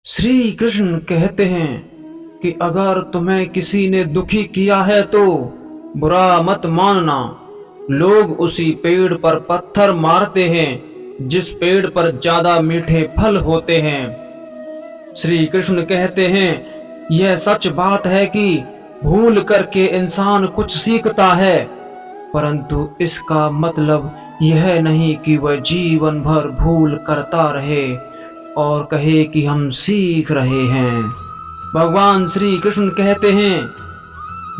श्री कृष्ण कहते हैं कि अगर तुम्हें किसी ने दुखी किया है तो बुरा मत मानना। लोग उसी पेड़ पर पत्थर मारते हैं जिस पेड़ पर ज्यादा मीठे फल होते हैं। श्री कृष्ण कहते हैं यह सच बात है कि भूल करके इंसान कुछ सीखता है, परंतु इसका मतलब यह नहीं कि वह जीवन भर भूल करता रहे और कहे कि हम सीख रहे हैं। भगवान श्री कृष्ण कहते हैं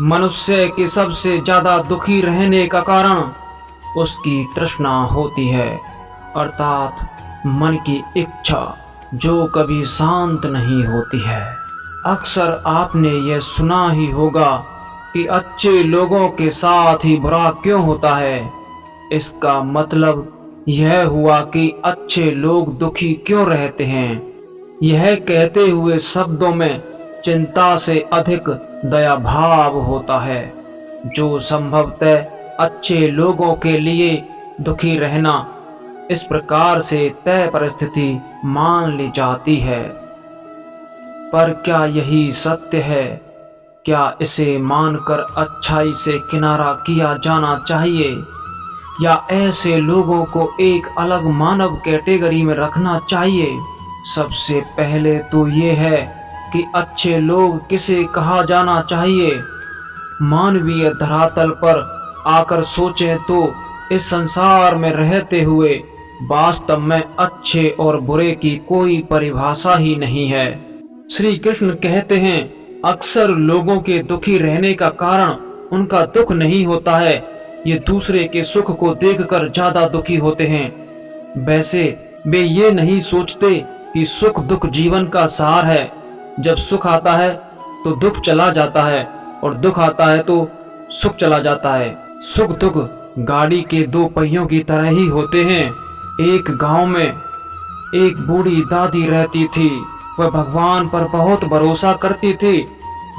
मनुष्य के सबसे ज्यादा दुखी रहने का कारण उसकी तृष्णा होती है, अर्थात मन की इच्छा जो कभी शांत नहीं होती है। अक्सर आपने यह सुना ही होगा कि अच्छे लोगों के साथ ही बुरा क्यों होता है। इसका मतलब यह हुआ कि अच्छे लोग दुखी क्यों रहते हैं। यह कहते हुए शब्दों में चिंता से अधिक दया भाव होता है, जो संभवतः अच्छे लोगों के लिए दुखी रहना इस प्रकार से तय परिस्थिति मान ली जाती है। पर क्या यही सत्य है? क्या इसे मानकर अच्छाई से किनारा किया जाना चाहिए, या ऐसे लोगों को एक अलग मानव कैटेगरी में रखना चाहिए? सबसे पहले तो ये है कि अच्छे लोग किसे कहा जाना चाहिए। मानवीय धरातल पर आकर सोचें तो इस संसार में रहते हुए वास्तव में अच्छे और बुरे की कोई परिभाषा ही नहीं है। श्री कृष्ण कहते हैं अक्सर लोगों के दुखी रहने का कारण उनका दुख नहीं होता है, ये दूसरे के सुख को देखकर ज्यादा दुखी होते हैं। वैसे वे ये नहीं सोचते कि सुख दुख जीवन का सार है। जब सुख आता है तो दुख चला जाता है और दुख आता है तो सुख चला जाता है। सुख दुख गाड़ी के दो पहियों की तरह ही होते हैं। एक गांव में एक बूढ़ी दादी रहती थी। वह भगवान पर बहुत भरोसा करती थी।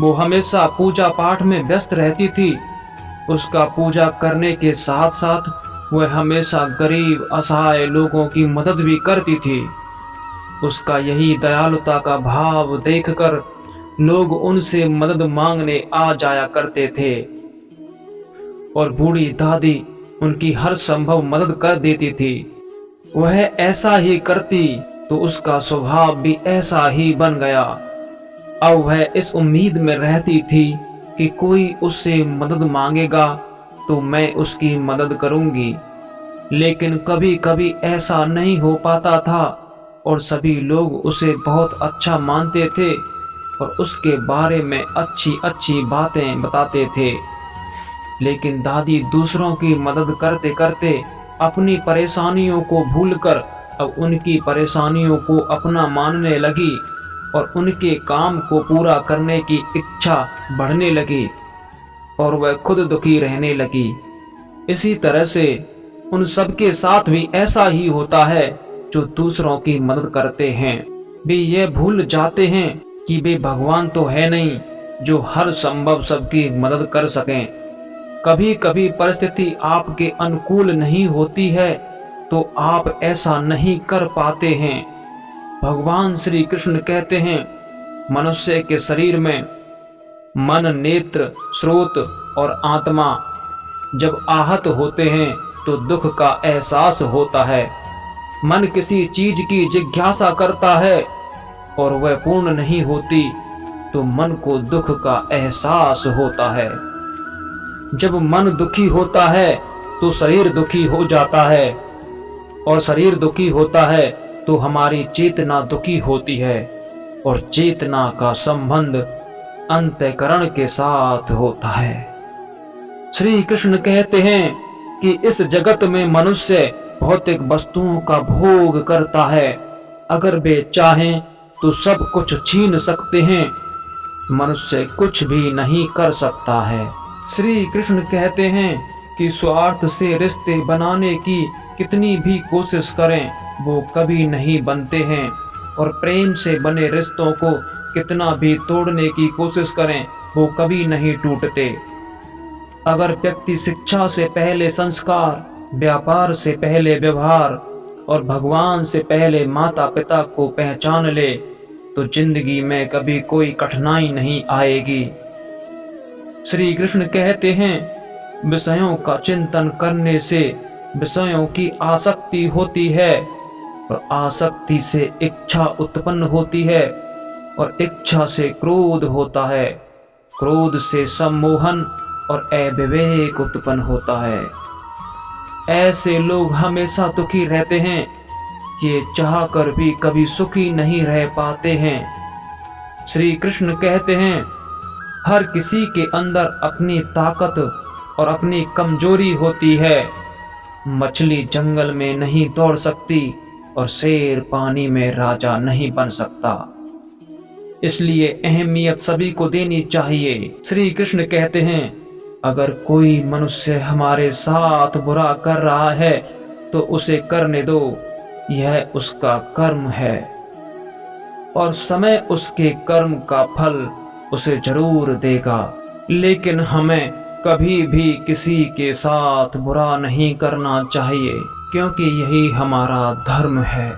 वो हमेशा पूजा पाठ में व्यस्त रहती थी। उसका पूजा करने के साथ साथ वह हमेशा गरीब असहाय लोगों की मदद भी करती थी। उसका यही दयालुता का भाव देखकर लोग उनसे मदद मांगने आ जाया करते थे और बूढ़ी दादी उनकी हर संभव मदद कर देती थी। वह ऐसा ही करती तो उसका स्वभाव भी ऐसा ही बन गया। अब वह इस उम्मीद में रहती थी कि कोई उससे मदद मांगेगा तो मैं उसकी मदद करूंगी, लेकिन कभी कभी ऐसा नहीं हो पाता था और सभी लोग उसे बहुत अच्छा मानते थे और उसके बारे में अच्छी अच्छी बातें बताते थे। लेकिन दादी दूसरों की मदद करते करते अपनी परेशानियों को भूलकर अब उनकी परेशानियों को अपना मानने लगी और उनके काम को पूरा करने की इच्छा बढ़ने लगी और वह खुद दुखी रहने लगी। इसी तरह से उन सबके साथ भी ऐसा ही होता है जो दूसरों की मदद करते हैं। वे ये भूल जाते हैं कि वे भगवान तो है नहीं जो हर संभव सबकी मदद कर सकें। कभी कभी परिस्थिति आपके अनुकूल नहीं होती है तो आप ऐसा नहीं कर पाते हैं। भगवान श्री कृष्ण कहते हैं मनुष्य के शरीर में मन, नेत्र, स्रोत और आत्मा जब आहत होते हैं तो दुख का एहसास होता है। मन किसी चीज की जिज्ञासा करता है और वह पूर्ण नहीं होती तो मन को दुख का एहसास होता है। जब मन दुखी होता है तो शरीर दुखी हो जाता है और शरीर दुखी होता है तो हमारी चेतना दुखी होती है और चेतना का संबंध अंतःकरण के साथ होता है। श्री कृष्ण कहते हैं कि इस जगत में मनुष्य भौतिक वस्तुओं का भोग करता है। अगर वे चाहें तो सब कुछ छीन सकते हैं, मनुष्य कुछ भी नहीं कर सकता है। श्री कृष्ण कहते हैं कि स्वार्थ से रिश्ते बनाने की कितनी भी कोशिश करें वो कभी नहीं बनते हैं और प्रेम से बने रिश्तों को कितना भी तोड़ने की कोशिश करें वो कभी नहीं टूटते। अगर व्यक्ति शिक्षा से पहले संस्कार, व्यापार से पहले व्यवहार और भगवान से पहले माता पिता को पहचान ले तो जिंदगी में कभी कोई कठिनाई नहीं आएगी। श्री कृष्ण कहते हैं, विषयों का चिंतन करने से विषयों की आसक्ति होती है और आसक्ति से इच्छा उत्पन्न होती है और इच्छा से क्रोध होता है, क्रोध से सम्मोहन और अविवेक उत्पन्न होता है। ऐसे लोग हमेशा दुखी रहते हैं, ये चाहकर भी कभी सुखी नहीं रह पाते हैं। श्री कृष्ण कहते हैं, हर किसी के अंदर अपनी ताकत और अपनी कमजोरी होती है। मछली जंगल में नहीं दौड़ सकती और शेर पानी में राजा नहीं बन सकता, इसलिए अहमियत सभी को देनी चाहिए। श्री कृष्ण कहते हैं, अगर कोई मनुष्य हमारे साथ बुरा कर रहा है तो उसे करने दो, यह उसका कर्म है और समय उसके कर्म का फल उसे जरूर देगा। लेकिन हमें कभी भी किसी के साथ बुरा नहीं करना चाहिए, क्योंकि यही हमारा धर्म है।